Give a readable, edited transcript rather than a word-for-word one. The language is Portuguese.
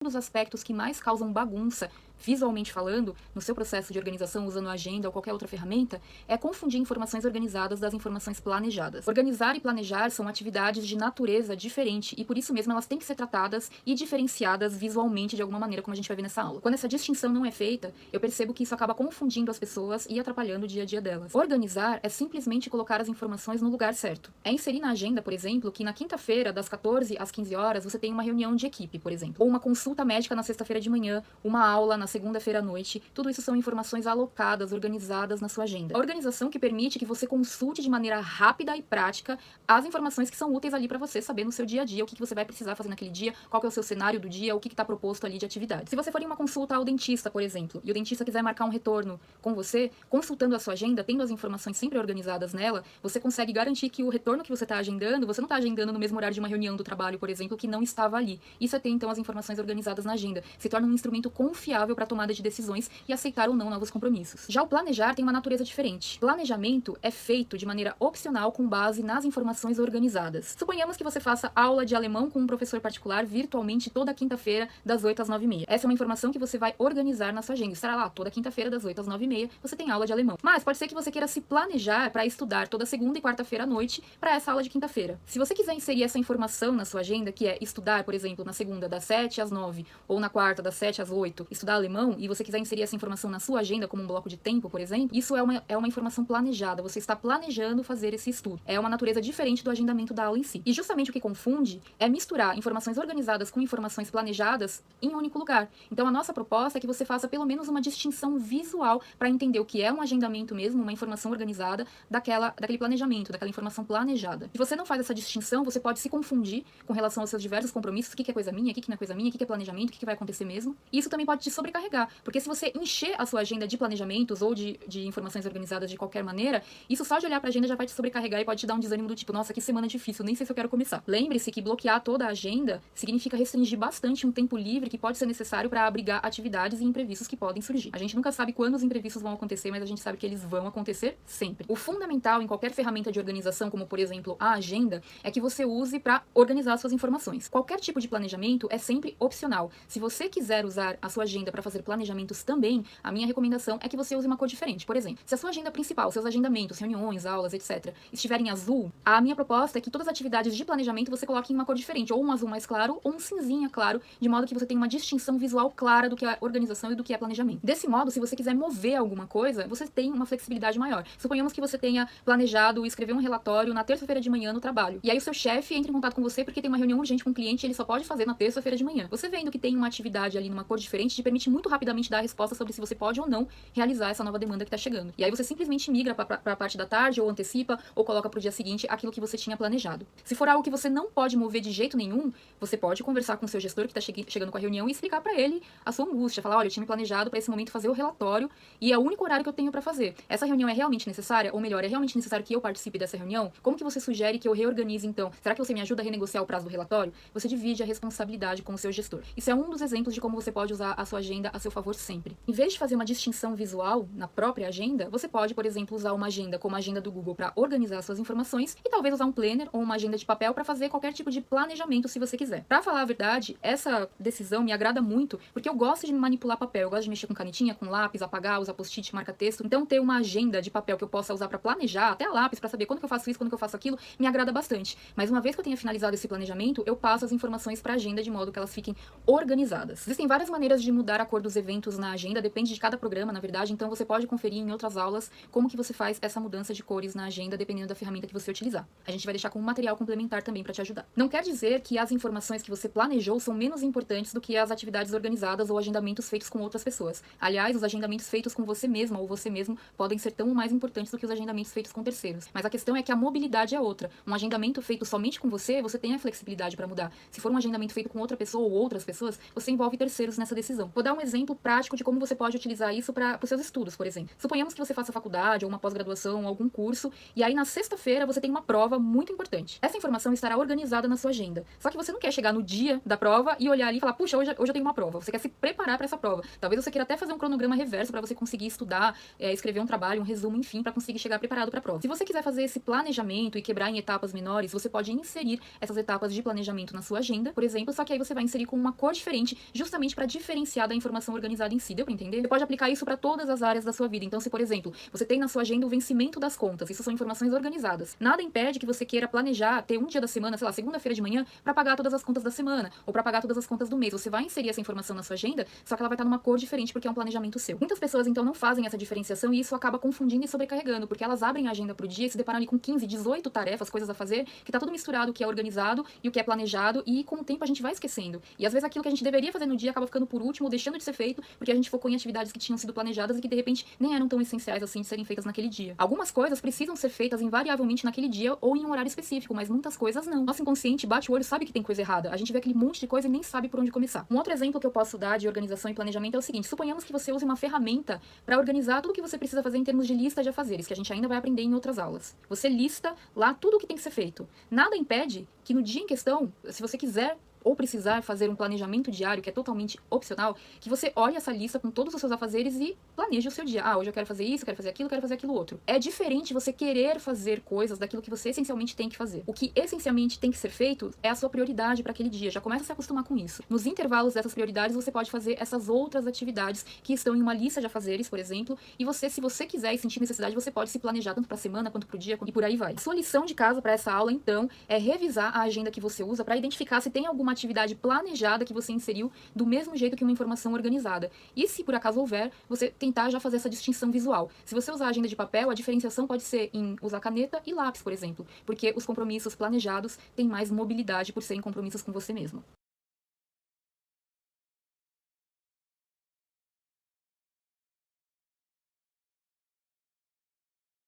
dos aspectos que mais causam bagunça, visualmente falando, no seu processo de organização usando a agenda ou qualquer outra ferramenta, é confundir informações organizadas das informações planejadas. Organizar e planejar são atividades de natureza diferente e por isso mesmo elas têm que ser tratadas e diferenciadas visualmente de alguma maneira, como a gente vai ver nessa aula. Quando essa distinção não é feita, eu percebo que isso acaba confundindo as pessoas e atrapalhando o dia a dia delas. Organizar é simplesmente colocar as informações no lugar certo. É inserir na agenda, por exemplo, que na quinta-feira, das 14 às 15 horas, você tem uma reunião de equipe, por exemplo, ou uma consulta médica na sexta-feira de manhã, uma aula na segunda-feira à noite. Tudo isso são informações alocadas, organizadas na sua agenda. A organização que permite que você consulte de maneira rápida e prática as informações que são úteis ali para você saber no seu dia a dia, o que você vai precisar fazer naquele dia, qual que é o seu cenário do dia, o que está proposto ali de atividade. Se você for em uma consulta ao dentista, por exemplo, e o dentista quiser marcar um retorno com você, consultando a sua agenda, tendo as informações sempre organizadas nela, você consegue garantir que o retorno que você está agendando, você não está agendando no mesmo horário de uma reunião do trabalho, por exemplo, que não estava ali. Isso é ter, então, as informações organizadas na agenda. Se torna um instrumento confiável para tomada de decisões e aceitar ou não novos compromissos. Já o planejar tem uma natureza diferente. Planejamento é feito de maneira opcional com base nas informações organizadas. Suponhamos que você faça aula de alemão com um professor particular virtualmente toda quinta-feira, das 8 às 9h30. Essa é uma informação que você vai organizar na sua agenda. Estará lá, toda quinta-feira, das 8 às 9h30, você tem aula de alemão. Mas pode ser que você queira se planejar para estudar toda segunda e quarta-feira à noite para essa aula de quinta-feira. Se você quiser inserir essa informação na sua agenda, que é estudar, por exemplo, na segunda, das 7 às 9, ou na quarta, das 7 às 8, estudar alemão, e você quiser inserir essa informação na sua agenda como um bloco de tempo, por exemplo, isso é uma informação planejada. Você está planejando fazer esse estudo. É uma natureza diferente do agendamento da aula em si. E justamente o que confunde é misturar informações organizadas com informações planejadas em um único lugar. Então a nossa proposta é que você faça pelo menos uma distinção visual para entender o que é um agendamento mesmo, uma informação organizada daquele planejamento, daquela informação planejada. Se você não faz essa distinção, você pode se confundir com relação aos seus diversos compromissos, o que é coisa minha, o que não é coisa minha, o que é planejamento, o que vai acontecer mesmo. E isso também pode te sobrecarregar, porque se você encher a sua agenda de planejamentos ou de informações organizadas de qualquer maneira, isso só de olhar para a agenda já vai te sobrecarregar e pode te dar um desânimo do tipo, nossa, que semana difícil, nem sei se eu quero começar. Lembre-se que bloquear toda a agenda significa restringir bastante um tempo livre que pode ser necessário para abrigar atividades e imprevistos que podem surgir. A gente nunca sabe quando os imprevistos vão acontecer, mas a gente sabe que eles vão acontecer sempre. O fundamental em qualquer ferramenta de organização, como por exemplo a agenda, é que você use para organizar suas informações. Qualquer tipo de planejamento é sempre opcional. Se você quiser usar a sua agenda para fazer planejamentos também, a minha recomendação é que você use uma cor diferente. Por exemplo, se a sua agenda principal, seus agendamentos, reuniões, aulas, etc., estiverem em azul, a minha proposta é que todas as atividades de planejamento você coloque em uma cor diferente, ou um azul mais claro, ou um cinzinha claro, de modo que você tenha uma distinção visual clara do que é organização e do que é planejamento. Desse modo, se você quiser mover alguma coisa, você tem uma flexibilidade maior. Suponhamos que você tenha planejado escrever um relatório na terça-feira de manhã no trabalho, e aí o seu chefe entra em contato com você porque tem uma reunião urgente com o cliente e ele só pode fazer na terça-feira de manhã. Você vendo que tem uma atividade ali numa cor diferente, te permite muito rapidamente dar a resposta sobre se você pode ou não realizar essa nova demanda que está chegando. E aí você simplesmente migra para a parte da tarde, ou antecipa, ou coloca para o dia seguinte aquilo que você tinha planejado. Se for algo que você não pode mover de jeito nenhum, você pode conversar com o seu gestor que está chegando com a reunião e explicar para ele a sua angústia. Falar, olha, eu tinha me planejado para esse momento fazer o relatório e é o único horário que eu tenho para fazer. Essa reunião é realmente necessária? Ou melhor, é realmente necessário que eu participe dessa reunião? Como que você sugere que eu reorganize então? Será que você me ajuda a renegociar o prazo do relatório? Você divide a responsabilidade com o seu gestor. Isso é um dos exemplos de como você pode usar a sua agenda a seu favor sempre. Em vez de fazer uma distinção visual na própria agenda, você pode, por exemplo, usar uma agenda como a agenda do Google para organizar suas informações e talvez usar um planner ou uma agenda de papel para fazer qualquer tipo de planejamento se você quiser. Para falar a verdade, essa decisão me agrada muito porque eu gosto de manipular papel, eu gosto de mexer com canetinha, com lápis, apagar, usar post-it, marca-texto. Então ter uma agenda de papel que eu possa usar para planejar, até a lápis, para saber quando que eu faço isso, quando que eu faço aquilo, me agrada bastante. Mas uma vez que eu tenha finalizado esse planejamento, eu passo as informações para a agenda de modo que elas fiquem organizadas. Existem várias maneiras de mudar a cor dos eventos na agenda, depende de cada programa, na verdade, então você pode conferir em outras aulas como que você faz essa mudança de cores na agenda dependendo da ferramenta que você utilizar. A gente vai deixar como material complementar também para te ajudar. Não quer dizer que as informações que você planejou são menos importantes do que as atividades organizadas ou agendamentos feitos com outras pessoas. Aliás, os agendamentos feitos com você mesma ou você mesmo podem ser tão mais importantes do que os agendamentos feitos com terceiros. Mas a questão é que a mobilidade é outra. Um agendamento feito somente com você tem a flexibilidade para mudar. Se for um agendamento feito com outra pessoa ou outras pessoas, você envolve terceiros nessa decisão. Vou dar um exemplo prático de como você pode utilizar isso para os seus estudos, por exemplo. Suponhamos que você faça faculdade, ou uma pós-graduação, ou algum curso, e aí na sexta-feira você tem uma prova muito importante. Essa informação estará organizada na sua agenda. Só que você não quer chegar no dia da prova e olhar ali e falar, puxa, hoje eu tenho uma prova. Você quer se preparar para essa prova. Talvez você queira até fazer um cronograma reverso para você conseguir estudar, escrever um trabalho, um resumo, enfim, para conseguir chegar preparado para a prova. Se você quiser fazer esse planejamento e quebrar em etapas menores, você pode inserir essas etapas de planejamento na sua agenda, por exemplo, só que aí você vai inserir com uma cor diferente, justamente para diferenciar da informação organizada em si. Deu para entender? Você pode aplicar isso para todas as áreas da sua vida. Então, se, por exemplo, você tem na sua agenda o vencimento das contas, isso são informações organizadas. Nada impede que você queira planejar, ter um dia da semana, sei lá, segunda-feira de manhã, para pagar todas as contas da semana, ou para pagar todas as contas do mês. Você vai inserir essa informação na sua agenda, só que ela vai estar numa cor diferente, porque é um planejamento seu. Muitas pessoas, então, não fazem essa diferenciação e isso acaba confundindo e sobrecarregando, porque elas abrem a agenda pro dia e se deparam ali com 15, 18 tarefas, coisas a fazer, que tá tudo misturado, o que é organizado e o que é planejado, e com o tempo a gente vai esquecendo. E às vezes aquilo que a gente deveria fazer no dia acaba ficando por último ou deixando de ser feito, porque a gente focou em atividades que tinham sido planejadas e que de repente nem eram tão essenciais assim de serem feitas naquele dia. Algumas coisas precisam ser feitas invariavelmente naquele dia ou em um horário específico, mas muitas coisas não. Nosso inconsciente bate o olho, sabe que tem coisa errada. A gente vê aquele monte de coisa e nem sabe por onde começar. Um outro exemplo que eu posso dar de organização e planejamento é o seguinte: suponhamos que você use uma ferramenta para organizar tudo o que você precisa fazer em termos de lista de afazeres, que a gente ainda vai aprender em outras aulas. Você lista lá tudo o que tem que ser feito. Nada impede que no dia em questão, se você quiser ou precisar fazer um planejamento diário, que é totalmente opcional, que você olhe essa lista com todos os seus afazeres e planeje o seu dia. Ah, hoje eu quero fazer isso, quero fazer aquilo outro. É diferente você querer fazer coisas daquilo que você essencialmente tem que fazer. O que essencialmente tem que ser feito é a sua prioridade para aquele dia. Já começa a se acostumar com isso. Nos intervalos dessas prioridades, você pode fazer essas outras atividades que estão em uma lista de afazeres, por exemplo, e você, se você quiser e sentir necessidade, você pode se planejar tanto para a semana quanto para o dia e por aí vai. A sua lição de casa para essa aula, então, é revisar a agenda que você usa para identificar se tem alguma atividade planejada que você inseriu do mesmo jeito que uma informação organizada. E se por acaso houver, você tentar já fazer essa distinção visual. Se você usar a agenda de papel, a diferenciação pode ser em usar caneta e lápis, por exemplo, porque os compromissos planejados têm mais mobilidade por serem compromissos com você mesmo.